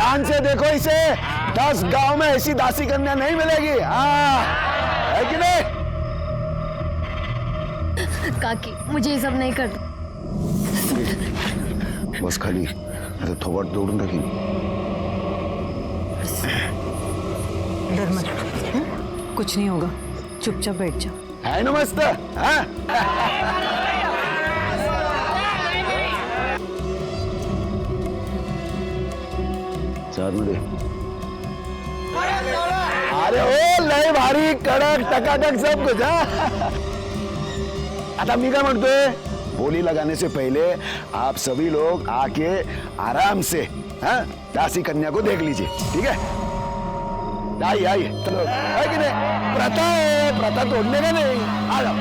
ध्यान से देखो इसे, 10 गांव में ऐसी दासी कन्या नहीं मिलेगी। हाँ, है कि नहीं? काकी, मुझे ये सब नहीं करना। बस खाली तो थोड़ा दौड़ूं रखी। डर मत, कुछ नहीं होगा, चुपचाप बैठ जाओ। है नमस्ते। हाँ? साथ में दे। अरे ओ लय भारी कडक टकाटक सब कुछ। आता मी काय म्हणतोय, बोली लगाने से पहले आप सभी लोग आके आराम से दासी कन्या को देख लीजिए, ठीक है? आइए आइए, चलो, है कि नहीं? प्रथा है, प्रथा तोड़ने का नहीं। आ जाओ।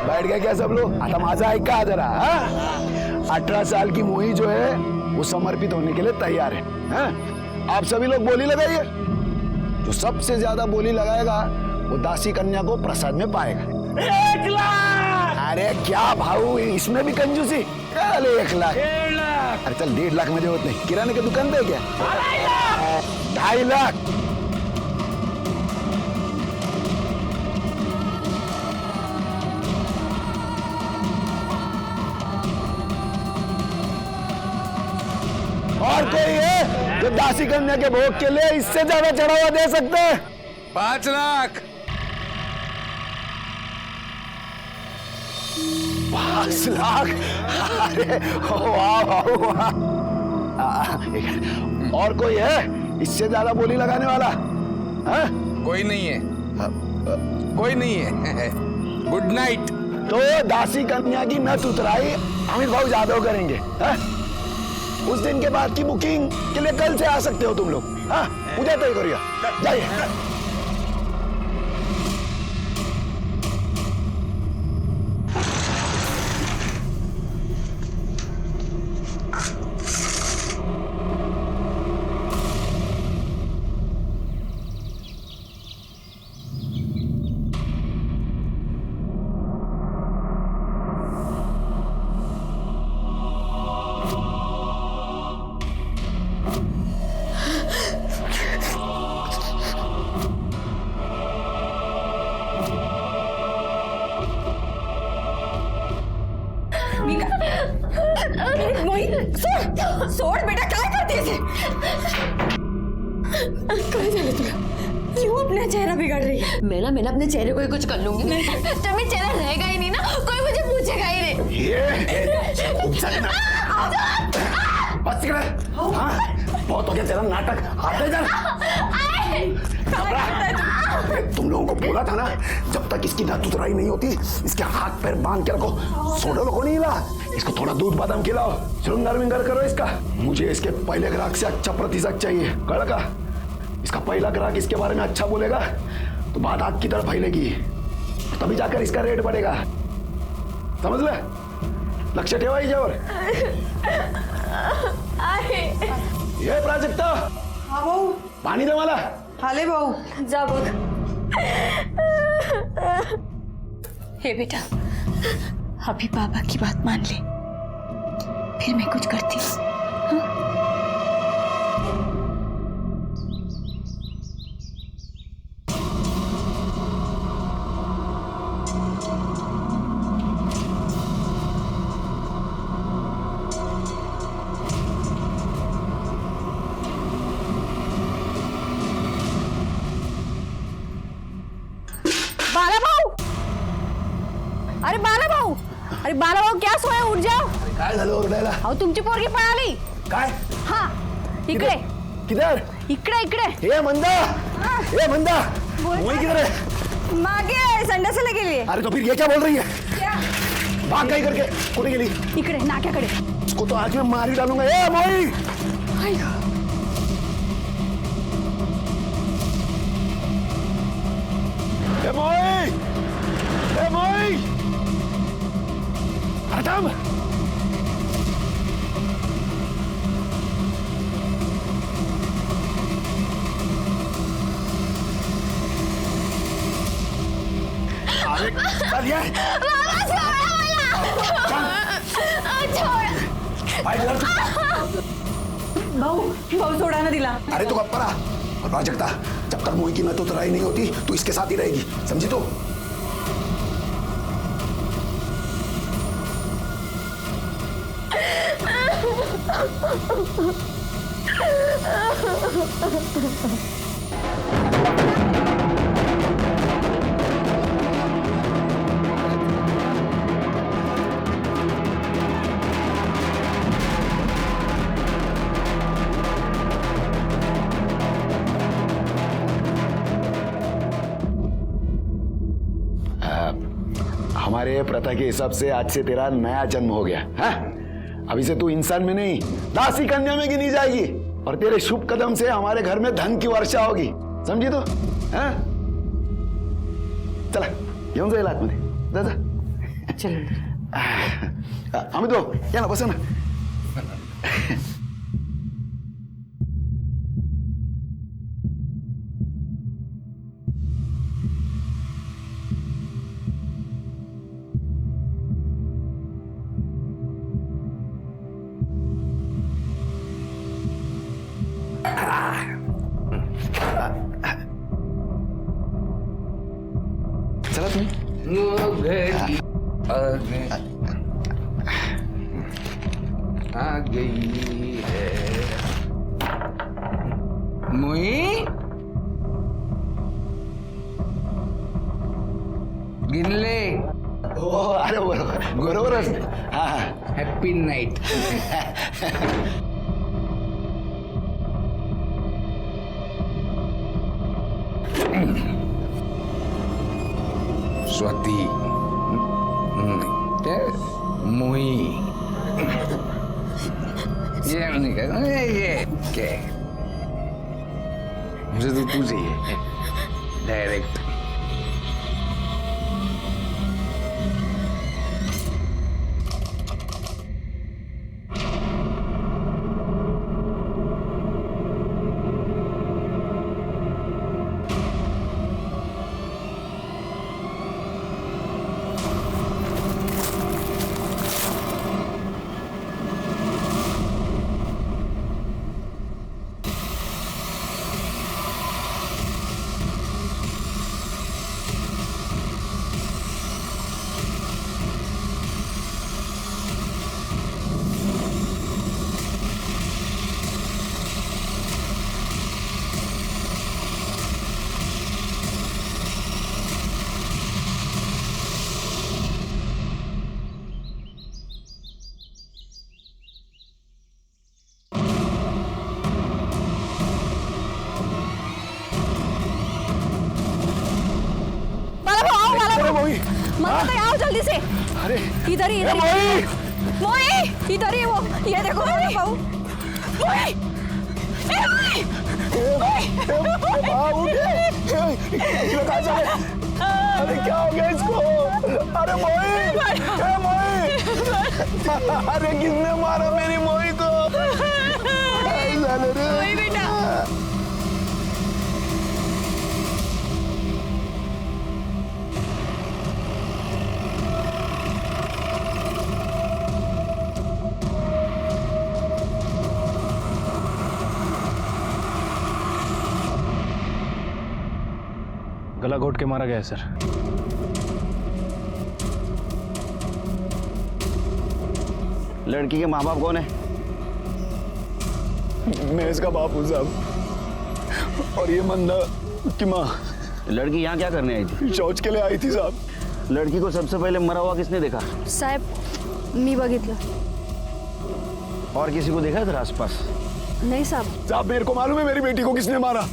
बैठ गए क्या सब लोग? आता माझा ऐका जरा। 18 साल की मोही जो है वो समर्पित होने के लिए तैयार है। आप सभी लोग बोली लगाइए। जो सबसे ज्यादा बोली लगाएगा वो दासी कन्या को प्रसाद में पाएगा। 1 लाख। अरे क्या भाऊ, इसमें भी कंजूसी? अरे 1 लाख, 1.5 लाख। अरे चल 1.5 लाख मध्ये होत नाही, किराणे की दुकान पे क्या? 2.5 लाख। और कोई है जो दासी कन्या के भोग के लिए इससे ज्यादा चढ़ावा दे सकते हैं? 5 लाख। 5 लाख? अरे वाह वाह वाह। और कोई है इससे ज्यादा बोली लगाने वाला? कोई नहीं है, कोई नहीं है। Good night. तो दासी कन्या की नथ उतराई अमित भाऊ जादव करेंगे। उस दिन के बाद की बुकिंग के लिए कल से आ सकते हो तुम लोग। उद्या तय करूया, जाइए। सोड बेटा, काय करतेस? काय झालं तुला? क्यों अपना चेहरा बिगाड़ रही है? मैं अपने चेहरे को ही कुछ कर लूंगी। जब मेरा चेहरा रहेगा ही नहीं ना, कोई मुझे पूछेगा ही नहीं। बस बहुत हो गया तेरा नाटक। आते जा। तुम लोगों को बोला था ना, जब तक इसकी नथ उतराई नहीं होती इसके हाथ पैर बांध के रखो। सोडो लोगों नहीं ला, इसको थोड़ा दूध बादाम खिलाओ, श्रृंगार विंगार करो इसका। मुझे इसके पहले ग्राहक से अच्छा प्रतिशत चाहिए, कड़ा का? इसका पहला ग्राहक इसके बारे में अच्छा बोलेगा तो बात आग की तरफ फैलेगी, तभी जाकर इसका रेट बढ़ेगा। समझ ले? लक्ष ठेवा हिच्यावर। ये प्राजक्ता, हाँ भाऊ, पाणी दे मला। हाले भाऊ, जा बघ। हे बेटा, अभी पापा की बात मान ले, फिर मैं कुछ करती हूँ। अरे बाला भाऊ, क्या सोया? उठ जाओ। काय झालं ओरडायला? अहो तुमची पोरगी पळाली। काय? हा, इकडे किधर? इकडे इकडे। हे मंदा, हे मंदा, मोही किधर है? मागे संडासला गेली। अरे तो फिर ये क्या बोल रही है? क्या? भाग गई करके कुठे गेली? इकडे नाक्याकडे। इसको तो आज मैं मार ही डालूंगा। ए मोही, ए मोही, ए मोही, हटाम। साले चल ये भाई इधर तू। भाऊ भाऊ सोडा ना दिला. अरे तू गप्पा रहा और प्राजक्ता, जब तक मोही की मैं तो तराई नहीं होती तू इसके साथ ही रहेगी, समझी तू? हमारे प्रथा के हिसाब से आज से तेरा नया जन्म हो गया है। अभी से तू इंसान में नहीं दासी कन्या में गिनी जाएगी और तेरे शुभ कदम से हमारे घर में धन की वर्षा होगी, समझी तो? हैं? चला येऊन जाईल आतमध्ये, जा जा. चलो. आम्ही तो या ना, बसा ना. चला तुम्ही. आ गई है मोही. गिनले. हो अरे बरोबर बरोबरच. हा हा. Happy night. स्वाती. मोही. ये नहीं कहना, ये क्या? मुझे तो तू चाहिए डायरेक्ट. अरे मोही, मत आओ जल्दी से. अरे इधर ही ए मोही, मोही इधर ही वो, ये देखो मेरे बहू. मोही कहाँ चले? अरे क्या हो गया इसको? अरे मोही, ए मोही, अरे किसने मारा मेरी मोही को? मोही बेटा. गला घोट के मारा गया है सर. लड़की के माँ बाप कौन है? मैं इसका बाप हूँ साहब, और ये मंदा की माँ. लड़की यहाँ क्या करने आई थी? शौच के लिए आई थी साहब. लड़की को सबसे पहले मरा हुआ किसने देखा? साहेब मी बघितलं. और किसी को देखा इधर आसपास? नहीं साहब. साहब मेरे को मालूम है मेरी बेटी को किसने मारा.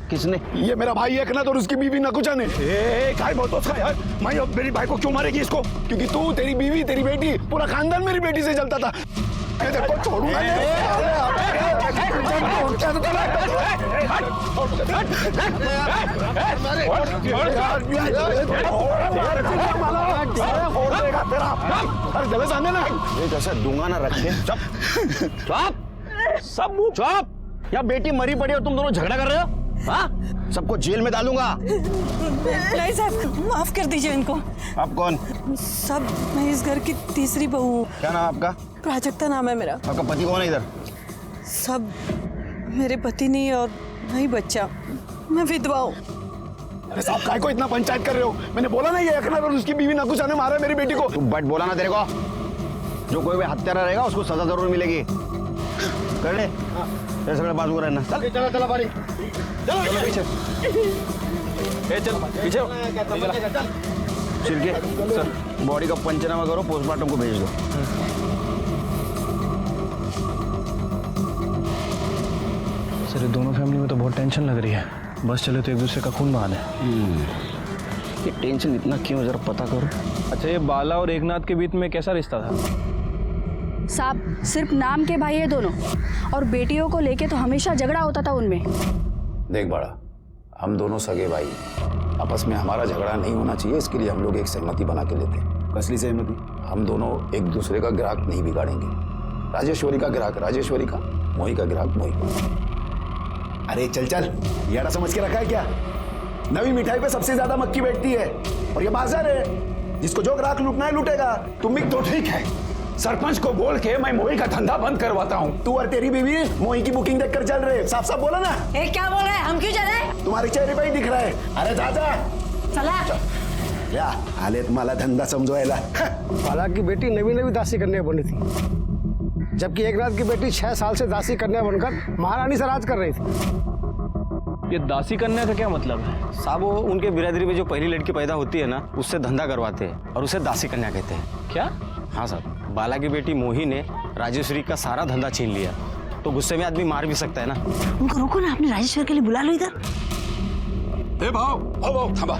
किसने? ये मेरा भाई एकनाथ और उसकी बीवी नकुचा ने. काय बोलतो उसका यार? मैं अब मेरी भाई को क्यों मारेगी इसको? क्योंकि तू, तेरी बीवी, तेरी बेटी, पूरा खानदान मेरी बेटी से चलता था. मैं तेरे को छोड़ूंगा अरे जल्दी सामने ना. ये जैसा दूंगा ना रखे. चुप चुप सब मुंह चुप. या बेटी मरी पड़ी और तुम दोनों झगड़ा कर रहे हो? हाँ? सबको जेल में डालूंगा। नहीं साहब, माफ कर दीजिए इनको। आप कौन? सब मैं इस घर की तीसरी बहू हूँ। क्या नाम आपका? प्राजक्ता नाम है मेरा। आपका पति कौन है इधर? सब मेरे पति नहीं और नहीं बच्चा, मैं विधवा हूँ। अरे साहब काय को इतना पंचायत कर रहे हो? मैंने बोला ना ये अखनर और उसकी बीवी नकुशा ने मारा है मेरी बेटी को। तू बट बोला ना तेरे को। जो कोई भी हत्यारा रहेगा उसको सजा जरूर मिलेगी। कर ले। ये सगळे बाजू रहना। चल चला चला बारी। चलो पीछे। ए चल पीछे। छिड़के सर बॉडी का पंचनामा करो, पोस्टमार्टम को भेज दो। सर ये दोनों फैमिली में तो बहुत टेंशन लग रही है। बस चले तो एक दूसरे का खून बहाने। ये टेंशन इतना क्यों, जरा पता करो। अच्छा ये बाला और एकनाथ के बीच में कैसा रिश्ता था? साहब सिर्फ नाम के भाई है दोनों, और बेटियों को लेके तो हमेशा झगड़ा होता था उनमें। देख बड़ा, हम दोनों सगे भाई, आपस में हमारा झगड़ा नहीं होना चाहिए, इसके लिए हम लोग एक सहमति बना के लेते हैं। कसली सहमति? हम दोनों एक दूसरे का ग्राहक नहीं बिगाड़ेंगे। राजेश्वरी का ग्राहक राजेश्वरी का, मोही का ग्राहक मोही का। अरे चल चल, यारा समझ के रखा है क्या? नवी मिठाई पे सबसे ज्यादा मक्खी बैठती है, और ये बाजार है, जिसको जो ग्राहक लूटना है लूटेगा। तुम भी तो ठीक है, सरपंच को बोल के मैं मोही का धंधा बंद करवाता हूँ। तू और तेरी बीवी मोही की बुकिंग देखकर चल रहे। साफ साफ बोला ना। क्या बोल रहे हैं? हम क्यों चले? तुम्हारे चेहरे पे ही दिख रहा है। अरे दादा चला। या आले तुम्हाला धंदा समजवायला। बाला की बेटी नवी नवी दासी कन्या बनी थी, जबकि एकनाथ की बेटी 6 साल से दासी कन्या बनकर महारानी से राज कर रही थी। ये दासी कन्या का क्या मतलब है? साहब वो उनके बिरादरी में जो पहली लड़की पैदा होती है ना, उससे धंधा करवाते हैं और उसे दासी कन्या कहते हैं। क्या? हाँ साहब, बाला की बेटी मोही ने राजेश्वरी का सारा धंधा छीन लिया, तो गुस्से में आदमी मार भी सकता है ना। उनको रोको ना, अपने राजेश्वर के लिए बुला लो इधर। ए भाव थांबा।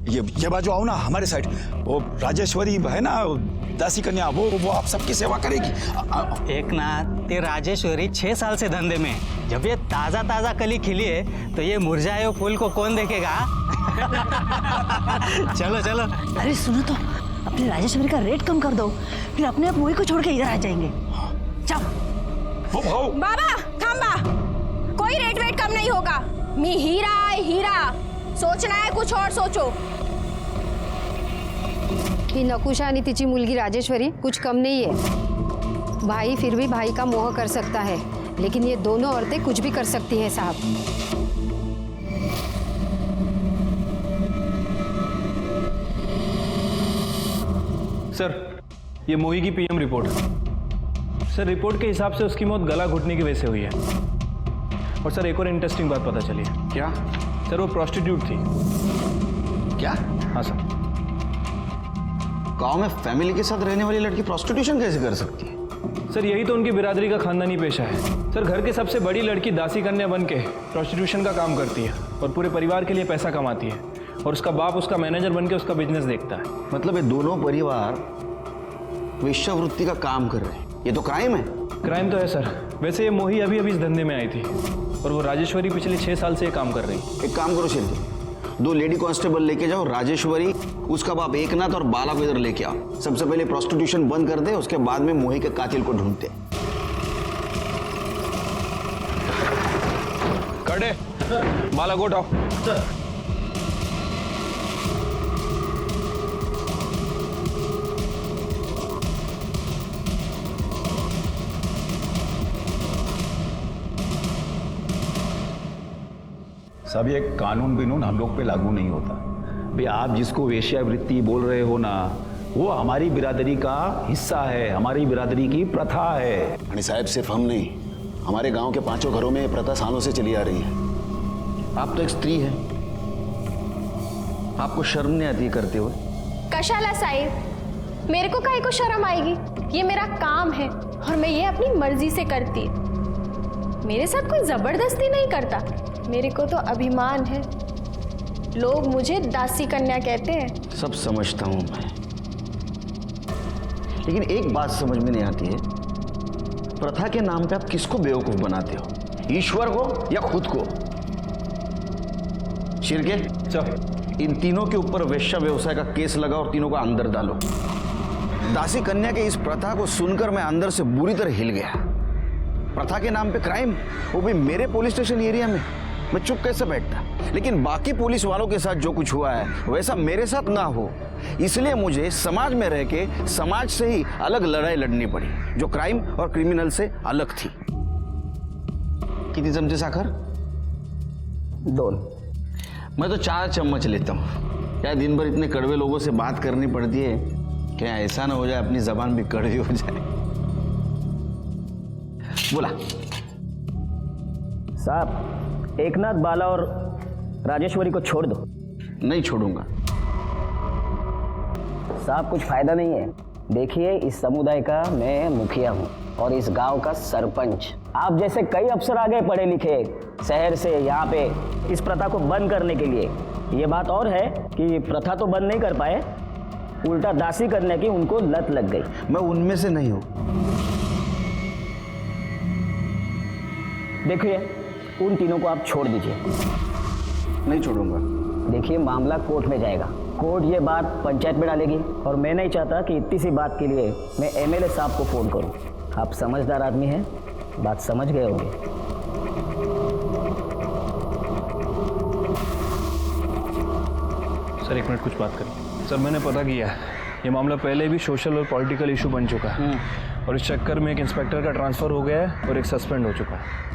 ये बाजू आओ ना, हमारे साइड। वो राजेश्वरी है ना दासी कन्या, वो आप सबकी सेवा करेगी। एकनाथ, ते राजेश्वरी 6 साल से धंधे में, जब ये ताजा ताजा कली खिली है तो ये मुरझाए हुए फूल को कौन देखेगा? चलो चलो। अरे सुनो तो, अपने राजेश्वरी का रेट कम कर दो, फिर अपने आप मोही को छोड़ के इधर आ जाएंगे। जाओ। बाबा थांबा, कोई रेट वेट कम नहीं होगा। मी हीरा है हीरा, सोचना है कुछ और सोचो। ही नकुशा आणि तिची मुलगी राजेश्वरी कुछ कम नहीं है। भाई फिर भी भाई का मोह कर सकता है, लेकिन ये दोनों औरतें कुछ भी कर सकती हैं साहब। सर ये मोही की पीएम रिपोर्ट। सर रिपोर्ट के हिसाब से उसकी मौत गला घुटने की वजह से हुई है। और सर एक और इंटरेस्टिंग बात पता चली है। क्या? सर वो प्रोस्टिट्यूट थी। क्या? हाँ सर। गांव में फैमिली के साथ रहने वाली लड़की प्रोस्टिट्यूशन कैसे कर सकती है? सर यही तो उनकी बिरादरी का खानदानी पेशा है। सर घर की सबसे बड़ी लड़की दासी कन्या बन के प्रोस्टिट्यूशन का काम करती है और पूरे परिवार के लिए पैसा कमाती है, और उसका बाप उसका मैनेजर बन के उसका बिजनेस देखता है। मतलब ये दोनों परिवार वेश्यावृत्ति का काम कर रहे हैं, ये तो क्राइम है। क्राइम तो है सर। वैसे ये मोही अभी अभी इस धंधे में आई थी, और वो राजेश्वरी पिछले 6 साल से ये काम कर रही। एक काम करो शिल्पी, 2 लेडी कांस्टेबल लेके जाओ, राजेश्वरी, उसका बाप एकनाथ और बाला को इधर लेके आओ। सबसे पहले प्रोस्टिट्यूशन बंद कर दे, उसके बाद में मोही के कातिल को ढूंढते। कड़े बाला को उठाओ। सब ये कानून बिनून हम लोग पे लागू नहीं होता। भाई आप जिसको वेश्यावृत्ति बोल रहे हो ना, वो हमारी बिरादरी का हिस्सा है, हमारी बिरादरी की प्रथा है। आणि साहब सिर्फ हम नहीं, हमारे गांव के 5 घरों में ये प्रथा सालों से चली आ रही है। आप तो एक स्त्री है, आपको शर्म नहीं आती करते हुए? कशाला साहिब, मेरे को काहे को शर्म आएगी? ये मेरा काम है और मैं ये अपनी मर्जी से करती। मेरे साथ कोई जबरदस्ती नहीं करता, मेरे को तो अभिमान है। लोग मुझे दासी कन्या कहते हैं। सब समझता हूं मैं, लेकिन एक बात समझ में नहीं आती है, प्रथा के नाम पे आप किसको बेवकूफ बनाते हो? ईश्वर को या खुद को? शिरके, चल इन तीनों के ऊपर वेश्या व्यवसाय का केस लगा और तीनों को अंदर डालो। दासी कन्या के इस प्रथा को सुनकर मैं अंदर से बुरी तरह हिल गया। प्रथा के नाम पे क्राइम, वो भी मेरे पुलिस स्टेशन एरिया में। मैं चुप कैसे बैठता, लेकिन बाकी पुलिस वालों के साथ जो कुछ हुआ है वैसा मेरे साथ ना हो, इसलिए मुझे समाज में रह के समाज से ही अलग लड़ाई लड़नी पड़ी, जो क्राइम और क्रिमिनल से अलग थी। कितनी चमचे साखर? 2। मैं तो 4 चम्मच लेता हूँ। क्या दिन भर इतने कड़वे लोगों से बात करनी पड़ती है, क्या ऐसा ना हो जाए अपनी जबान भी कड़वी हो जाए। बोला साहब, एकनाथ, बाला और राजेश्वरी को छोड़ दो। नहीं छोड़ूंगा साहब, कुछ फायदा नहीं है। देखिए, इस समुदाय का मैं मुखिया हूँ और इस गांव का सरपंच। आप जैसे कई अफसर आ गए पढ़े लिखे शहर से यहाँ पे इस प्रथा को बंद करने के लिए। ये बात और है कि प्रथा तो बंद नहीं कर पाए, उल्टा दासी करने की उनको लत लग गई। मैं उनमें से नहीं हूँ। देखिए, उन तीनों को आप छोड़ दीजिए। नहीं छोड़ूंगा। देखिए, मामला कोर्ट में जाएगा। कोर्ट ये बात पंचायत में डालेगी और मैं नहीं चाहता कि इतनी सी बात के लिए मैं एमएलए साहब को फोन करूं। आप समझदार आदमी हैं, बात समझ गए होंगे। सर 1 मिनट कुछ बात करें। सर मैंने पता किया है, ये मामला पहले भी सोशल और पॉलिटिकल इशू बन चुका है और इस चक्कर में एक इंस्पेक्टर का ट्रांसफर हो गया है और एक सस्पेंड हो चुका है।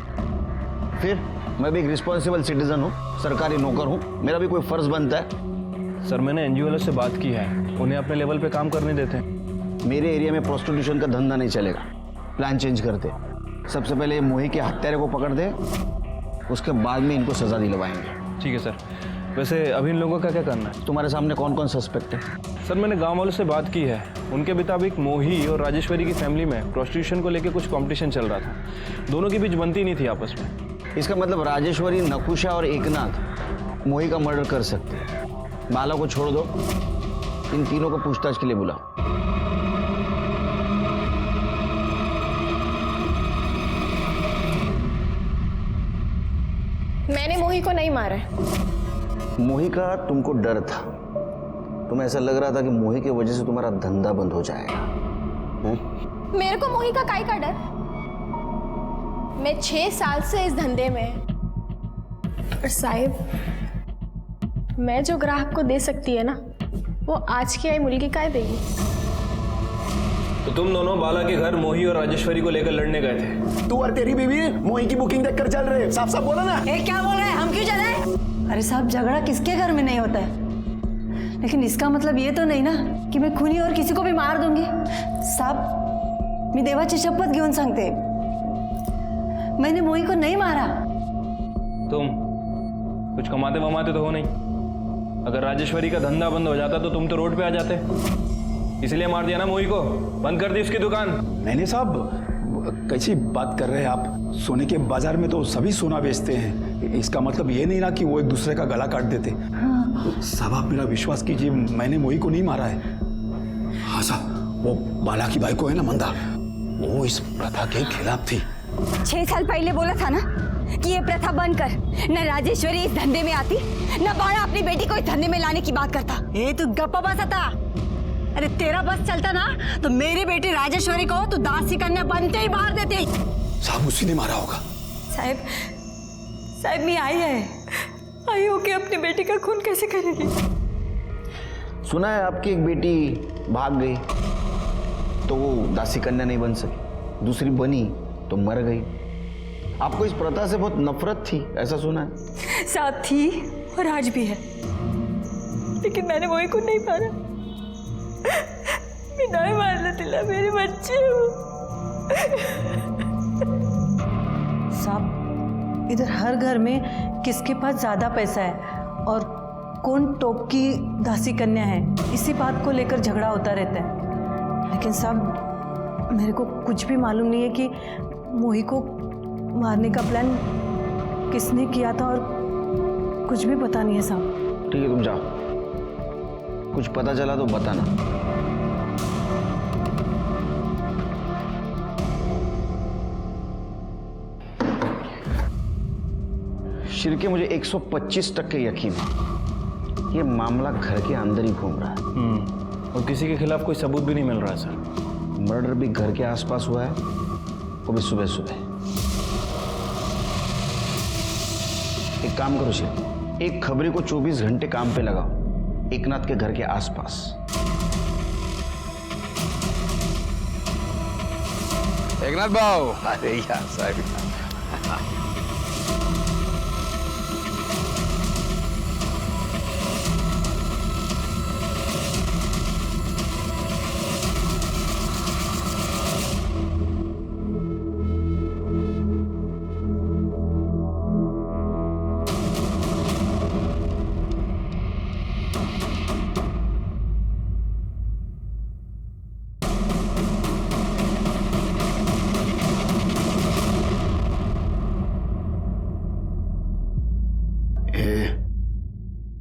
फिर मैं भी एक रिस्पॉन्सिबल सिटीजन हूँ, सरकारी नौकर हूँ, मेरा भी कोई फर्ज बनता है। सर मैंने एनजीओ वालों से बात की है, उन्हें अपने लेवल पे काम करने देते हैं। मेरे एरिया में प्रोस्टिट्यूशन का धंधा नहीं चलेगा। प्लान चेंज करते, सबसे पहले मोही के हत्यारे को पकड़ दे, उसके बाद में इनको सजा दिलवाएंगे। ठीक है सर। वैसे अभी इन लोगों का क्या करना है? तुम्हारे सामने कौन कौन सस्पेक्ट है? सर मैंने गांव वालों से बात की है, उनके मुताबिक मोही और राजेश्वरी की फैमिली में प्रोस्टिट्यूशन को लेकर कुछ कंपटीशन चल रहा था, दोनों के बीच बनती नहीं थी आपस में। इसका मतलब राजेश्वरी, नकुशा और एकनाथ मोही का मर्डर कर सकते हैं। बाला को छोड़ दो, इन तीनों को पूछताछ के लिए बुलाओ। मैंने मोही को नहीं मारा है। मोही का तुमको डर था, तुम्हें ऐसा लग रहा था कि मोही की वजह से तुम्हारा धंधा बंद हो जाएगा। मेरे को मोही का काहे का डर? मैं 6 साल से इस धंधे में। और साहिब, मैं जो ग्राहक को दे सकती है ना, वो आज की आई मुर्गी काहे देगी? तो तुम दोनों बाला के घर मोही और राजेश्वरी को लेकर लड़ने गए थे? तू और तेरी बीवी मोही की बुकिंग देखकर चल रहे, साफ साफ बोला ना। क्या बोल रहे हैं? हम क्यों चले? अरे साहब, झगड़ा किसके घर में नहीं होता है, लेकिन इसका मतलब ये तो नहीं ना कि मैं खूनी और किसी को भी मार दूंगी। साहब, मी देवाची शपथ घेऊन सांगते, मैंने मोही को नहीं मारा। तुम कुछ कमाते वमाते तो हो नहीं? अगर राजेश्वरी का धंधा बंद हो जाता तो तुम तो रोड पे आ जाते, इसलिए मार दिया ना मोही को, बंद कर दी उसकी दुकान। मैंने साहब कैसी बात कर रहे हैं आप? सोने के बाजार में तो सभी सोना बेचते हैं, इसका मतलब ये नहीं ना कि वो एक दूसरे का गला काट देते। साहब आप मेरा विश्वास कीजिए, मैंने मोही को नहीं मारा है। हाँ साहब, वो बाला की बाइको है ना मंदा, वो इस प्रथा के खिलाफ थी। 6 साल पहले बोला था ना कि ये प्रथा बंद कर। न राजेश्वरी इस धंधे में आती, न बाला अपनी बेटी को इस धंधे में लाने की बात करता। ए तू गप्पा बस आता। अरे तेरा बस चलता ना तो मेरी बेटी राजेश्वरी को तो दासी कन्या बनते ही मार देती। साहब उसी ने मारा होगा। साहब मैं आई हो के अपनी बेटी का खून कैसे करेगी? सुना है आपकी एक बेटी भाग गई तो वो दासी कन्या नहीं बन सकी, दूसरी बनी तो मर गई। आपको इस प्रथा से बहुत नफरत थी, ऐसा सुना है? साथ थी और आज भी है, लेकिन मैंने मोही को नहीं मारा। मैं नहीं मारने दिला, मेरे बच्चे साहब, इधर हर घर में किसके पास ज्यादा पैसा है और कौन टॉप की दासी कन्या है, इसी बात को लेकर झगड़ा होता रहता है। लेकिन साहब, मेरे को कुछ भी मालूम नहीं है कि मोही को मारने का प्लान किसने किया था और कुछ भी पता नहीं है साहब। ठीक है, तुम जाओ, कुछ पता चला तो बताना। शिरके, मुझे 125% यकीन है ये मामला घर के अंदर ही घूम रहा है और किसी के खिलाफ कोई सबूत भी नहीं मिल रहा है सर। मर्डर भी घर के आसपास हुआ है, वो भी सुबह सुबह। एक काम करो शेर, एक खबरी को 24 घंटे काम पे लगाओ एकनाथ के घर के आसपास। एकनाथ भाऊ, अरे यार साहब,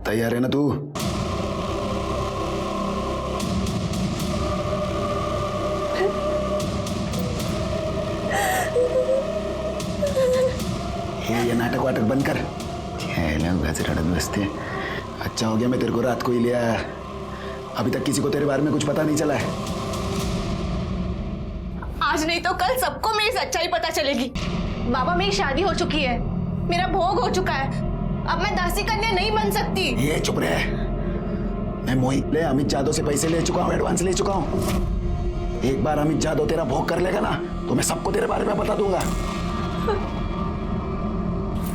तैयार है ना तू? ये नाटक वाटक बंद कर। रड़त बसते। अच्छा हो गया मैं तेरे को रात को ही लिया। अभी तक किसी को तेरे बारे में कुछ पता नहीं चला है। आज नहीं तो कल सबको मेरी सच्चाई पता चलेगी। बाबा, मेरी शादी हो चुकी है, मेरा भोग हो चुका है, अब मैं दासी कन्या नहीं बन सकती। ये चुप रहे। मैं मोहित ले अमित जादव से पैसे ले चुका हूँ, एडवांस ले चुका हूँ। एक बार अमित जादव तेरा भोग कर लेगा ना तो मैं सबको तेरे बारे में बता दूंगा।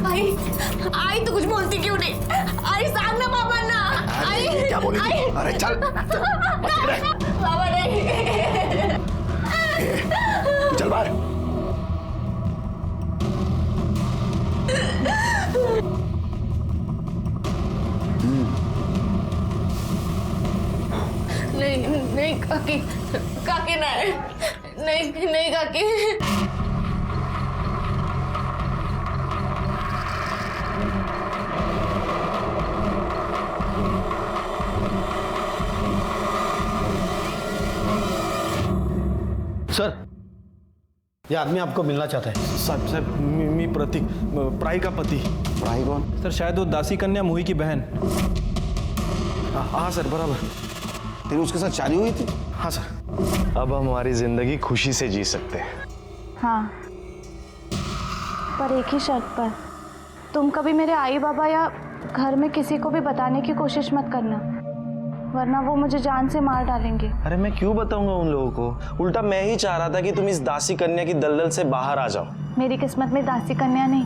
आई तो कुछ बोलती क्यों नहीं? आई सांग ना बाबा ना। आई क्या बोली? अरे चल बाबा नहीं। चल बाहर। नहीं काकी, काकी नहीं काकी। सर, ये आदमी आपको मिलना चाहता है। साहब मी प्रतीक, प्राई का पति। प्राई कौन? सर शायद वो दासी कन्या मोही की बहन। हाँ सर, बराबर। तेरी उसके साथ शादी हुई थी? हाँ सर। अब हम हमारी जिंदगी खुशी से जी सकते हैं। हाँ, पर एक ही शर्त पर, तुम कभी मेरे आई बाबा या घर में किसी को भी बताने की कोशिश मत करना, वरना वो मुझे जान से मार डालेंगे। अरे मैं क्यों बताऊंगा उन लोगों को? उल्टा मैं ही चाह रहा था कि तुम इस दासी कन्या की दलदल से बाहर आ जाओ। मेरी किस्मत में दासी कन्या नहीं,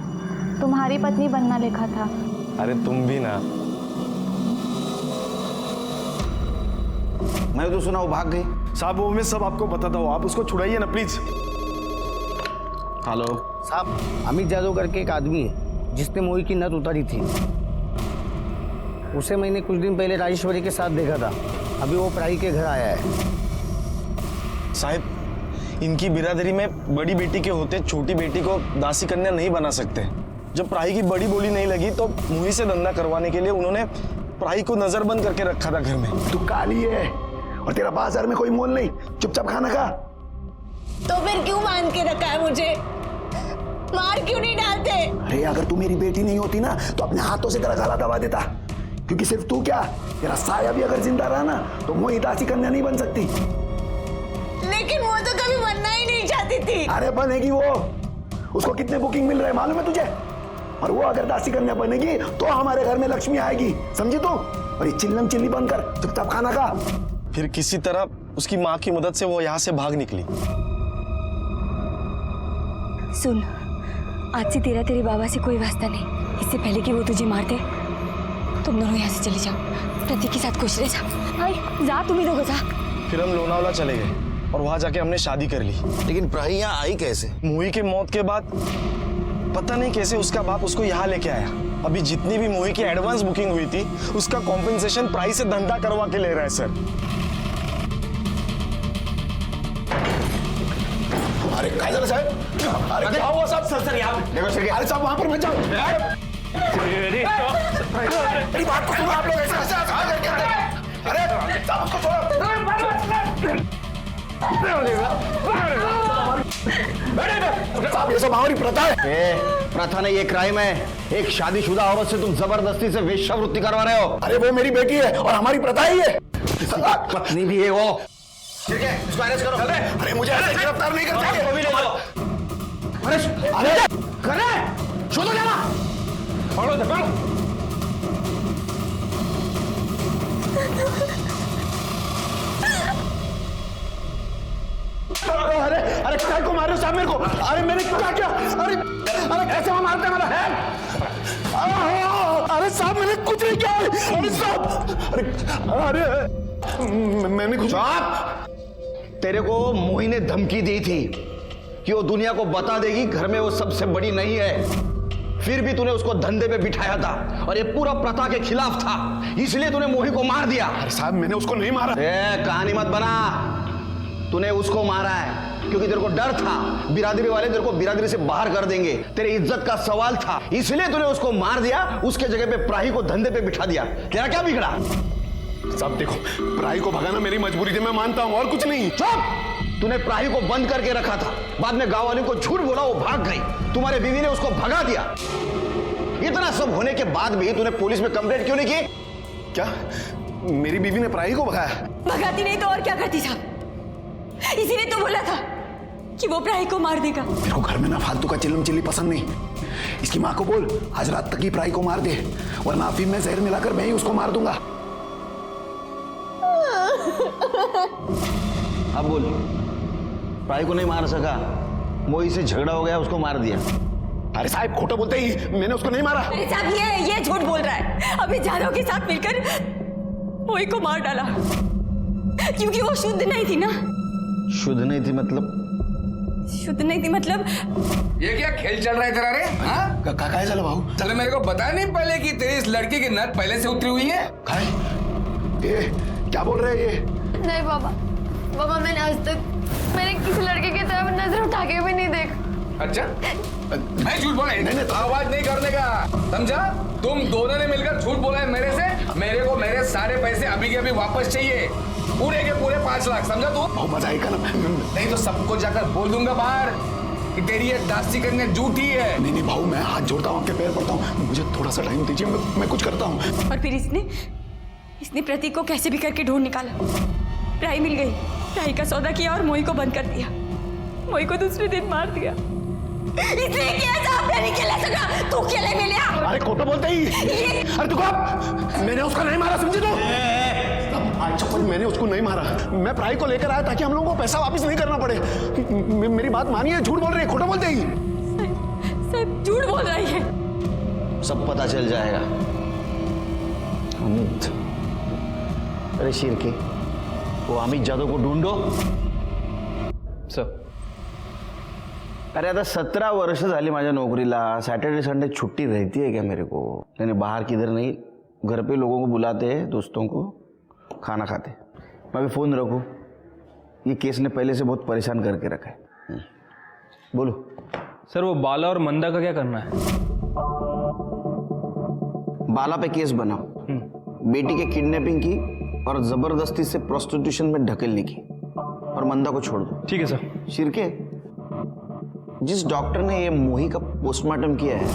तुम्हारी पत्नी बनना लिखा था। अरे तुम भी ना। मैंने तो सुना वो भाग गई। साहब वो मैं सब आपको बताता हूँ, आप उसको छुड़ाइए ना प्लीज। हेलो साहब, अमित जादव करके एक आदमी है जिसने मोही की नथ उतारी थी। उसे मैंने कुछ दिन पहले राजेश्वरी के साथ देखा था। अभी वो प्राई के घर आया है। साहब, इनकी बिरादरी में बड़ी बेटी के होते छोटी बेटी को दासी कन्या नहीं बना सकते। जब प्राई की बड़ी बोली नहीं लगी तो मोही से धंधा करवाने के लिए उन्होंने प्राई को नजरबंद करके रखा था घर में। तू काली है और तेरा बाजार में कोई मोल नहीं, चुपचाप खाना खा। तो फिर क्यों मान के रखा है मुझे? मार क्यों नहीं डालते? अरे अगर तू मेरी बेटी नहीं होती ना तो अपने हाथों से तेरा गला दबा देता, क्योंकि सिर्फ तू क्या, तेरा साया भी अगर जिंदा रहा ना तो मोही दासी कन्या नहीं बन सकती। लेकिन वो तो कभी बनना ही नहीं चाहती थी। अरे बनेगी वो। उसको कितने बुकिंग मिल रहे हैं मालूम है तुझे? और वो अगर दासी कन्या बनेगी तो हमारे घर में लक्ष्मी आएगी, समझी तू? और ये चिल्लम चिल्ली बनकर चुपचाप खाना खा। फिर किसी तरह उसकी माँ की मदद से वो यहाँ से भाग निकली। सुन, आज से तेरा तेरे बाबा से कोई वास्ता नहीं। इससे पहले कि वो तुझे मार दे, तुम दोनों यहाँ से चले जाओ। प्रतीक के साथ खुश रह जा। भाई जा, तुम ही दोगे जा। फिर हम लोनावला चले गए और वहां जाके हमने शादी कर ली। लेकिन प्राई यहाँ आई कैसे? मोही के मौत के बाद पता नहीं कैसे उसका बाप उसको यहाँ लेके आया। अभी जितनी भी मोही की एडवांस बुकिंग हुई थी उसका कॉम्पेंसेशन प्राइस से धंधा करवा के ले रहा है सर। अरे काय झालं साहेब? अरे क्या हुआ साहब? सर यहाँ देखो सर, अरे साहब वहां पर मत जाओ। मेरी बात को सुनो आप लोग। ऐसे अरे साहब उसको छोड़ो। साहब ये सब हमारी प्रथा है। प्रथा नहीं, ये क्राइम है। एक शादीशुदा औरत से तुम जबरदस्ती से वेश्यावृत्ति करवा रहे हो। अरे वो मेरी बेटी है और हमारी प्रथा ही है। पत्नी भी है वो। ठीक है, इसको अरेस्ट करो। अरे मुझे ऐसे गिरफ्तार नहीं कर सकते। अरे करे शोधो जाना। पकड़ो इसे, पकड़ो। अरे अरे क्या को मारे साहब मेरे को? अरे मैंने क्या किया? अरे अरे कैसे वो मारते हैं मेरा है? अरे साहब मैंने कुछ नहीं किया। अरे साहब अरे मैंने कुछ। तेरे को मोही ने धमकी दी थी कि वो दुनिया को बता देगी घर में वो सबसे बड़ी नहीं है। फिर भी तूने उसको धंधे पे बिठाया था और ये पूरा प्रथा के खिलाफ था, इसलिए तूने मोही को मार दिया। अरे साहब मैंने उसको नहीं मारा। कहानी मत बना। तूने उसको मारा है क्योंकि तेरे को डर था बिरादरी वाले तेरे को बिरादरी से बाहर कर देंगे, तेरी इज्जत का सवाल था, इसलिए तूने उसको मार दिया। उसके जगह पे प्राही को धंधे पे बिठा दिया। तेरा क्या बिगड़ा? साहब देखो, प्राही को भगाना मेरी मजबूरी थी, मैं मानता हूं, और कुछ नहीं। चुप! तूने प्राही को बंद करके रखा था, बाद में गांव वालों को झूठ बोला, वो भाग गई, तुम्हारे बीवी ने उसको भगा दिया। इतना सब होने के बाद भी तूने पुलिस में कंप्लेंट क्यों नहीं की? क्या मेरी बीवी ने प्राही को भगाया? भगाती नहीं तो और क्या करती साहब? इसीलिए तो बोला था कि वो प्राही को मार देगा। मेरे को घर में ना फालतू का चिल्लम चिल्ली पसंद नहीं। इसकी माँ को बोल आज रात तक ही प्राही को मार दे, वरना अफीम में जहर मिलाकर मैं ही उसको मार दूंगा। अब बोल, प्राही को नहीं मार सका, मोही से झगड़ा हो गया, उसको मार दिया। अरे साहब खोटा बोलते ही, मैंने उसको नहीं मारा। अरे साहब ये झूठ बोल रहा है। अभी जादव के साथ मिलकर मोही को मार डाला क्योंकि वो शुद्ध नहीं थी ना। शुद्ध नहीं थी मतलब? शुद्ध नहीं थी मतलब ये क्या खेल चल रहा है तेरा रे? हाँ? क्या चला भाऊ? चलो मेरे को बताया नहीं पहले कि तेरी इस लड़की की नस पहले से उतरी हुई है? ये क्या बोल रहे हैं ये? नहीं बाबा, बाबा मैंने आज तक किसी लड़के की तरफ नजर उठा के भी नहीं देखा। अच्छा, मैं झूठ बोला? नहीं, आवाज नहीं करने का, समझा? तुम दोनों ने मिलकर झूठ बोला है मेरे से। मेरे को मेरे सारे पैसे अभी के अभी वापस चाहिए, पूरे के पूरे 5 लाख, समझा तू? बहुत मजा आएगा ना। नहीं तो सबको जाकर बोल दूंगा बाहर कि तेरी ये दासी कन्या झूठी है। नहीं भाऊ, मैं हाथ जोड़ता हूँ, आपके पैर पड़ता हूँ, मुझे थोड़ा सा टाइम दीजिए, मैं कुछ करता हूँ। और फिर इसने प्रतीक को कैसे भी करके ढूंढ निकाला। प्राही मिल गई, प्राही का सौदा किया और मोही को बंद कर दिया। मोही को दूसरे दिन मार दिया। इसलिए किया साहब, मैं नहीं खेला सका, तू खेले मिले। अरे खोटा बोलते ही। अरे तू कब? मैंने उसको नहीं मारा, समझे तो? अच्छा मैंने उसको नहीं मारा, मैं प्राही को लेकर आया ताकि हम लोगों को पैसा वापस नहीं करना पड़े। मेरी बात मानिए, झूठ बोल रही है, खोटा बोलते ही। साहब झूठ बोल रही है। सब पता चल जाएगा। अमित, अरे शिरके, वो अमित जादव को ढूंढो। सर अरे आता 17 वर्ष झाली माझ्या नोकरीला, सैटरडे संडे छुट्टी रहती है क्या मेरे को? नहीं बाहर किधर नहीं, घर पे लोगों को बुलाते हैं, दोस्तों को, खाना खाते। मैं भी फोन रखूं? ये केस ने पहले से बहुत परेशान करके रखा है। बोलो सर, वो बाला और मंदा का क्या करना है? बाला पे केस बनाओ, बेटी के किडनैपिंग की और जबरदस्ती से प्रोस्टिट्यूशन में ढकेलने की, और मंदा को छोड़ दो। ठीक है सर। शिरके, जिस डॉक्टर ने ये मोही का पोस्टमार्टम किया है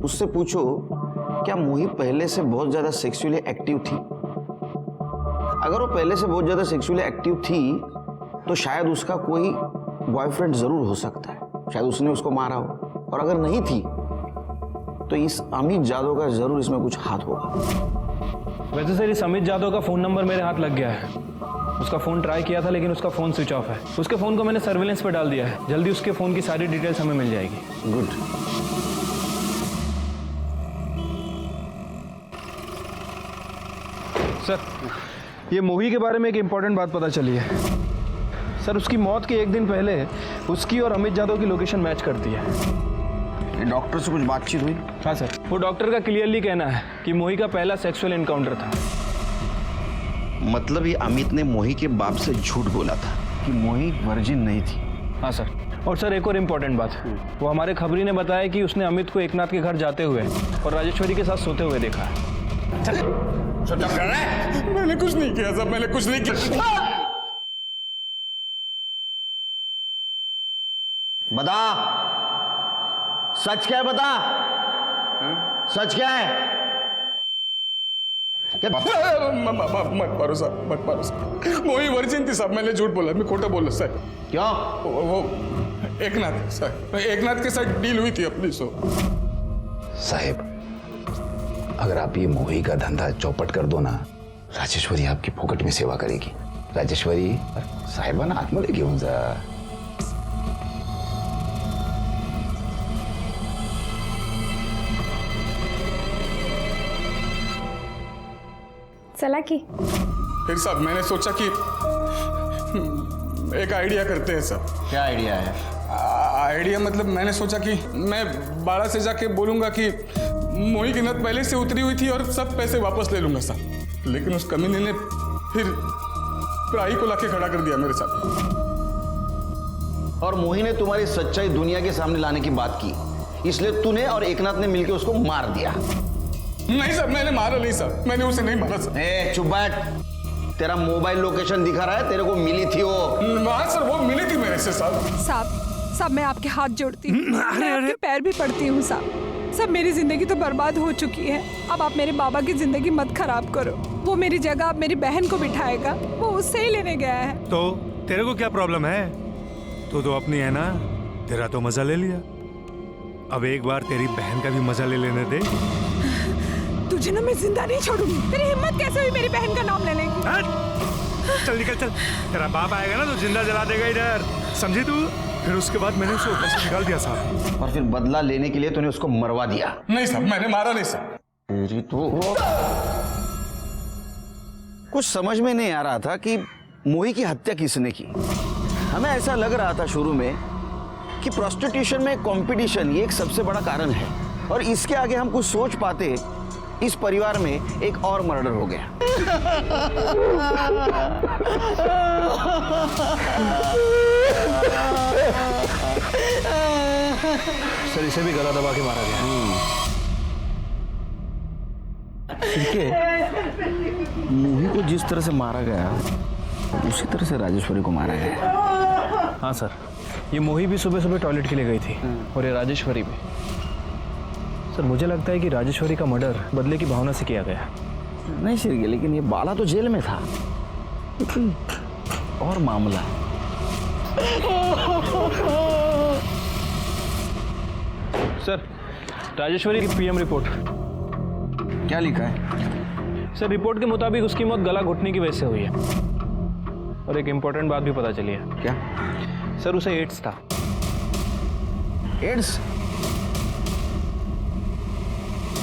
उससे पूछो क्या मोही पहले से बहुत ज्यादा सेक्सुअली एक्टिव थी? अगर वो पहले से बहुत ज्यादा सेक्सुअली एक्टिव थी तो शायद उसका कोई बॉयफ्रेंड जरूर हो सकता है, शायद उसने उसको मारा हो। और अगर नहीं थी तो इस अमित जादव का जरूर इसमें कुछ हाथ होगा। वैसे सर, इस अमित जादव का फ़ोन नंबर मेरे हाथ लग गया है। उसका फ़ोन ट्राई किया था लेकिन उसका फ़ोन स्विच ऑफ है। उसके फ़ोन को मैंने सर्विलेंस पे डाल दिया है, जल्दी उसके फ़ोन की सारी डिटेल्स हमें मिल जाएगी। गुड। सर, ये मोही के बारे में एक इम्पॉर्टेंट बात पता चली है। सर, उसकी मौत के एक दिन पहले उसकी और अमित जादव की लोकेशन मैच करती है। डॉक्टर से कुछ बातचीत हुई? हाँ सर, वो डॉक्टर का क्लियरली कहना है कि मोही का पहला सेक्सुअल एनकाउंटर था। मतलब ये अमित ने मोही के बाप से झूठ बोला था कि मोही वर्जिन नहीं थी? हाँ सर। और सर, एक और इम्पॉर्टेंट बात, वो हमारे खबरी ने बताया कि उसने अमित को एकनाथ के घर जाते हुए और राजेश्वरी के साथ सोते हुए देखा है। मैंने कुछ नहीं किया साहब, मैंने कुछ नहीं किया। बता, सच क्या है? बता, सच क्या है? मत मारो साहब, मत मारो साहब। मोही वर्जिन थी साहब, मैंने झूठ बोला, मैं खोटा बोला साहब। क्यों? वो एकनाथ साहब, एकनाथ के साथ डील हुई थी अपनी। सो साहब, अगर आप ये मोही का धंधा चौपट कर दो ना, राजेश्वरी आपकी फोकट में सेवा करेगी. राजेश्वरी साहेबांना आतमध्ये घेऊन जा. चला की फिर साहब मैंने सोचा कि एक आइडिया करते हैं साहब. क्या आइडिया है? आइडिया मतलब मैंने सोचा कि मैं बाड़ा से जाके बोलूंगा कि मोही की नद पहले से उतरी हुई थी और सब पैसे वापस ले लूंगा साहब. लेकिन उस कमीने ने फिर प्राही को लाके खड़ा कर दिया मेरे साथ. और मोही ने तुम्हारी सच्चाई दुनिया के सामने लाने की बात की, इसलिए तूने और एकनाथ ने मिलकर उसको मार दिया. नहीं सर, मैंने मारा नहीं सर, मैंने उसे नहीं मारा सर. चुप बैठ. तेरा मोबाइल लोकेशन दिखा रहा है, तेरे को मिली थी वो. हाँ सर, वो मिली थी मेरे से साहब. साहब मैं आपके हाथ जोड़ती हूँ, मैं आपके पैर भी पड़ती हूँ साहब. मेरी जिंदगी तो बर्बाद हो चुकी है. अब आप मेरे बाबा की जिंदगी मत खराब करो. वो मेरी जगह अब मेरी बहन को बिठाएगा, वो उससे ही लेने गया है. तो तेरे को क्या प्रॉब्लम है? तू तो अपनी है ना, तेरा तो मजा ले लिया. अब एक बार तेरी बहन का भी मजा ले लेने दे. तुझे ना मैं जिंदा नहीं छोड़ूंगी. तेरी हिम्मत कैसे हुई मेरी बहन का नाम लेने की? चल निकल चल. तेरा बाप आएगा ना तो जिंदा जला देगा इधर, समझी तू? फिर उसके बाद मैंने उसे ऊपर से निकाल दिया साहब. और फिर बदला लेने के लिए तूने उसको मरवा दिया. नहीं साहब, मैंने मारा नहीं साहब. तेरी तो कुछ समझ में नहीं आ रहा था कि मोही की हत्या किसने की. हमें ऐसा लग रहा था शुरू में कि प्रोस्टिट्यूशन में कंपटीशन ये एक सबसे बड़ा कारण है, और इसके आगे हम कुछ सोच पाते. इस परिवार में एक और मर्डर हो गया. सर इसे भी गला दबा के मारा गया. मोही को जिस तरह से मारा गया उसी तरह से राजेश्वरी को मारा गया. हाँ सर, ये मोही भी सुबह सुबह टॉयलेट के लिए गई थी और ये राजेश्वरी भी. सर मुझे लगता है कि राजेश्वरी का मर्डर बदले की भावना से किया गया. नहीं सिर्गे, लेकिन ये बाला तो जेल में था. और मामला सर, राजेश्वरी की पीएम रिपोर्ट. क्या लिखा है? सर रिपोर्ट के मुताबिक उसकी मौत गला घुटने की वजह से हुई है. और एक इम्पोर्टेंट बात भी पता चली है. क्या? सर उसे एड्स था. एड्स?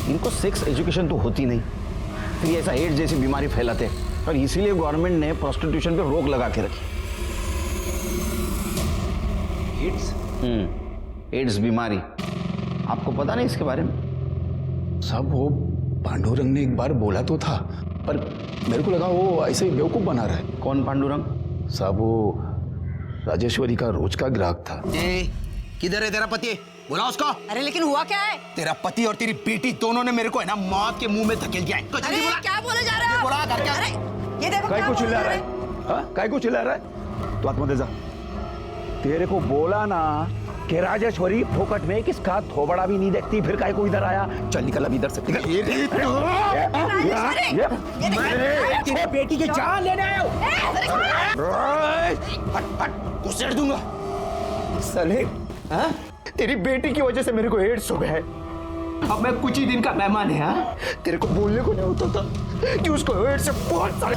इनको सेक्स एजुकेशन तो होती नहीं, फिर ऐसा एड्स जैसी बीमारी फैलाते, और इसीलिए गवर्नमेंट ने प्रोस्टिट्यूशन पे रोक लगा के रखी. एड्स? एड्स बीमारी, आपको पता नहीं इसके बारे में? सब वो पांडुरंग ने एक बार बोला तो था, पर मेरे को लगा वो ऐसे ही बेवकूफ बना रहा है. कौन पांडुरंग? सब वो राजेश्वरी का रोज का ग्राहक था. किधर है तेरा पति? बुला उसको. अरे लेकिन हुआ क्या है? तेरा पति और तेरी बेटी दोनों ने मेरे को है ना मौत के मुंह में धकेल दिया है. अरे क्या बोले जा रहे हो? बोला घर क्या? अरे ये देखो काय क्या को बोल चिल्ला रहा रहे है? हाँ? काय को चिल्ला रहा है? तो आत्मदे जा. तेरे को बोला ना कि राजेश्वरी फोकट में किसका थोबड़ा भी नहीं देखती, फिर काय को इधर आया. चल निकल अब इधर से. निकल. तेरी बेटी की जान लेने आया हूं. घुसेड़ दूंगा साले. हाँ? तेरी बेटी की वजह से मेरे को एड्स हो गया है. अब मैं कुछ ही दिन का मेहमान है. हाँ, तेरे को बोलने को नहीं होता था कि उसको एड्स से बहुत सारे.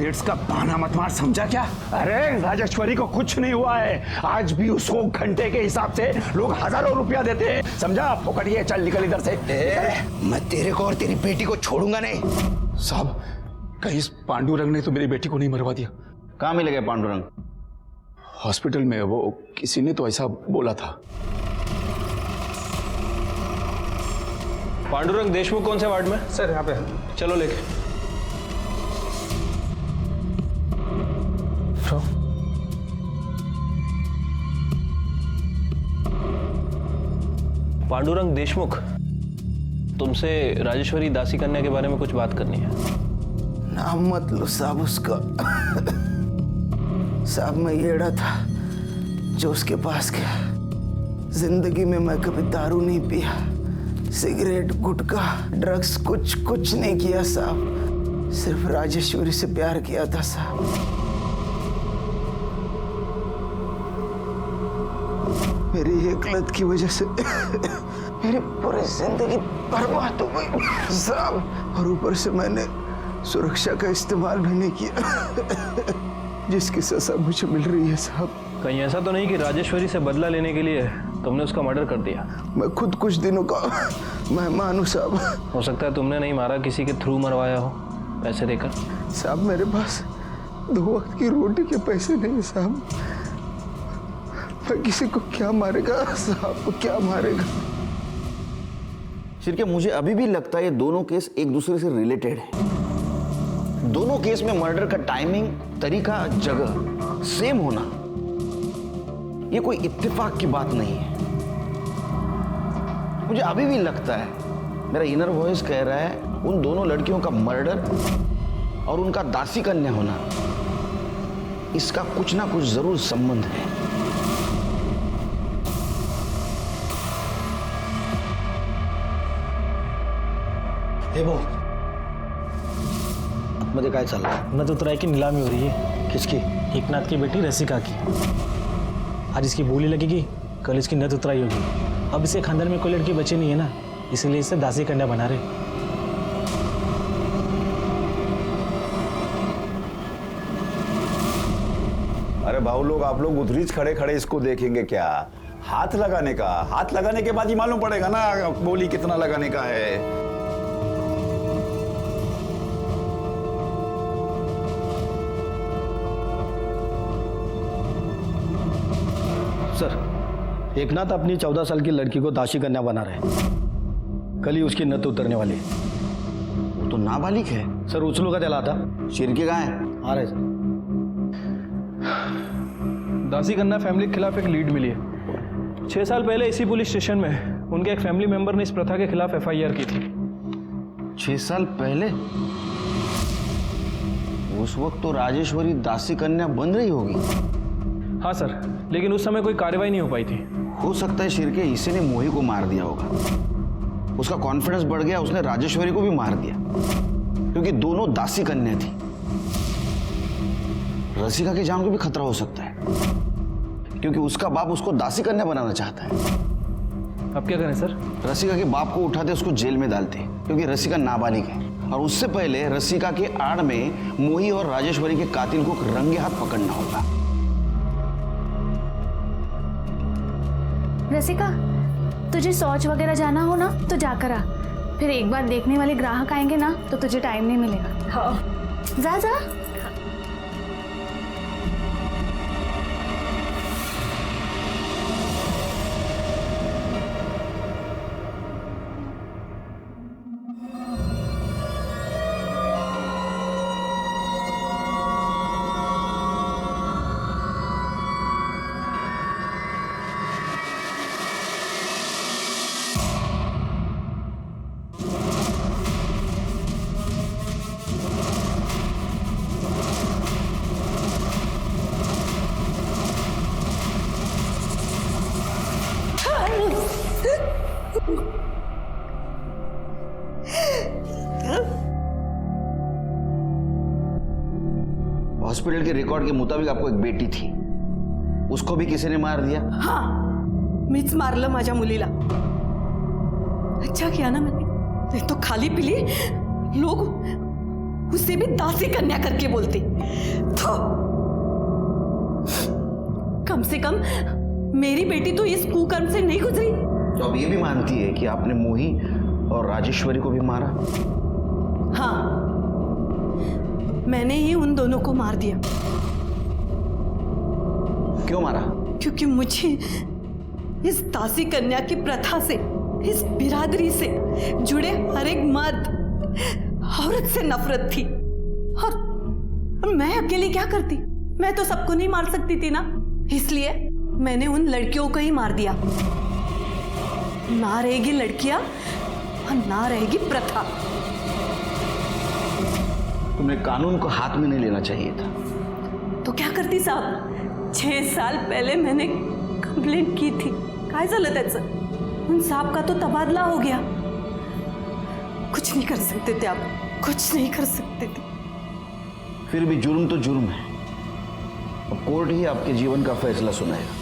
एड्स का बहाना मत मार, समझा क्या? अरे राजेश्वरी को कुछ नहीं हुआ है. आज भी उसको घंटे के हिसाब से लोग हजारों रुपया देते हैं, समझा? फोकड़िए, चल निकल इधर से. मैं तेरे को और तेरी बेटी को छोड़ूंगा नहीं. साहब, कहीं इस पांडुरंग ने तो मेरी बेटी को नहीं मरवा दिया? कहाँ मिल गए पांडुरंग? हॉस्पिटल में. वो किसी ने तो ऐसा बोला था. पांडुरंग देशमुख कौन से वार्ड में? सर यहाँ पे. चलो लेके. पांडुरंग देशमुख, तुमसे राजेश्वरी दासी कन्या के बारे में कुछ बात करनी है. नाम मत लो साहब उसका. साहब मैं येड़ा था जो उसके पास गया. जिंदगी में मैं कभी दारू नहीं पिया, सिगरेट, गुटखा, ड्रग्स कुछ नहीं किया साहब. सिर्फ राजेश्वरी से प्यार किया था साहब. मेरी एक लत की वजह से मेरी पूरी जिंदगी बर्बाद हो गई साहब। और ऊपर से मैंने सुरक्षा का इस्तेमाल भी नहीं किया, जिसकी सजा मुझे मिल रही है साहब। कहीं ऐसा तो नहीं कि राजेश्वरी से बदला लेने के लिए तुमने उसका मर्डर कर दिया? मैं खुद कुछ दिनों का मेहमान हूँ साहब। हो सकता है तुमने नहीं मारा, किसी के थ्रू मरवाया हो पैसे देकर। साहब मेरे पास 2 वक्त की रोटी के पैसे नहीं है साहब। मैं किसी को क्या मारेगा साहब, को क्या मारेगा? शिरके, मुझे अभी भी लगता है ये दोनों केस एक दूसरे से रिलेटेड है। दोनों केस में मर्डर का टाइमिंग, तरीका, जगह सेम होना ये कोई इत्तेफाक की बात नहीं है। मुझे अभी भी लगता है, मेरा इनर वॉइस कह रहा है, उन दोनों लड़कियों का मर्डर और उनका दासी कन्या होना, इसका कुछ ना कुछ जरूर संबंध है। हे भाऊ, मध्ये काय चाललंय? नदुतराय की नीलामी हो रही है। किसकी? एकनाथ की बेटी रसिका की। आज इसकी बोली लगेगी, कल इसकी नद उतराई होगी। अब इसे खानदान में कोई लड़की बची नहीं है ना, इसलिए इसे दासी कन्या बना रहे। अरे भाऊ लोग, आप लोग उधर खड़े खड़े इसको देखेंगे क्या? हाथ लगाने के बाद ही मालूम पड़ेगा ना बोली कितना लगाने का है। सर, एकनाथ अपनी 14 साल की लड़की को दासी कन्या बना रहे हैं। कल ही उसकी नत उतरने वाली है। वो तो नाबालिग है सर। उछलू का चला था। शिरके कहाँ है? आ रहे सर। दासी कन्या फैमिली के खिलाफ एक लीड मिली है। 6 साल पहले इसी पुलिस स्टेशन में उनके एक फैमिली मेंबर ने इस प्रथा के खिलाफ FIR की थी। 6 साल पहले? उस वक्त तो राजेश्वरी दासी कन्या बन रही होगी। हाँ सर, लेकिन उस समय कोई कार्रवाई नहीं हो पाई थी। हो सकता है शिरके इसी ने मोही को मार दिया होगा। उसका कॉन्फिडेंस बढ़ गया, उसने राजेश्वरी को भी मार दिया, क्योंकि दोनों दासी कन्या थी। रसिका की जान को भी खतरा हो सकता है, क्योंकि उसका बाप उसको दासी कन्या बनाना चाहता है। अब क्या करें सर? रसिका के बाप को उठाते उसको जेल में डालते, क्योंकि रसिका नाबालिग है। और उससे पहले रसिका के आड़ में मोही और राजेश्वरी के कातिल को रंगे हाथ पकड़ना होगा। रसिका, तुझे शौच वगैरह जाना हो ना तो जाकर आ। फिर एक बार देखने वाले ग्राहक आएंगे ना तो तुझे टाइम नहीं मिलेगा। हाँ। जा जा। हॉस्पिटल के रिकॉर्ड के मुताबिक आपको एक बेटी थी, उसको भी किसी ने मार दिया? हाँ, मीच मारलं माझ्या मुलीला। अच्छा किया ना मैंने, नहीं तो खाली पीली लोग उसे भी दासी कन्या करके बोलते। तो कम से कम मेरी बेटी तो इस कुकर्म से नहीं गुजरी। तो अब ये भी मानती है कि आपने मोही और राजेश्वरी को भी मारा? हाँ, मैंने ही उन दोनों को मार दिया। क्यों मारा? क्योंकि मुझे इस दासी कन्या की प्रथा से, इस बिरादरी से जुड़े हर एक मर्द औरत से नफरत थी। और मैं अकेली क्या करती? मैं तो सबको नहीं मार सकती थी ना, इसलिए मैंने उन लड़कियों को ही मार दिया। ना रहेगी लड़कियां और ना रहेगी प्रथा। तुमने कानून को हाथ में नहीं लेना चाहिए था। तो क्या करती साहब? 6 साल पहले मैंने कंप्लेंट की थी। काय झालं त्याचं? उन साहब का तो तबादला हो गया। कुछ नहीं कर सकते थे आप, कुछ नहीं कर सकते थे। फिर भी जुर्म तो जुर्म है। अब कोर्ट ही आपके जीवन का फैसला सुनाएगा।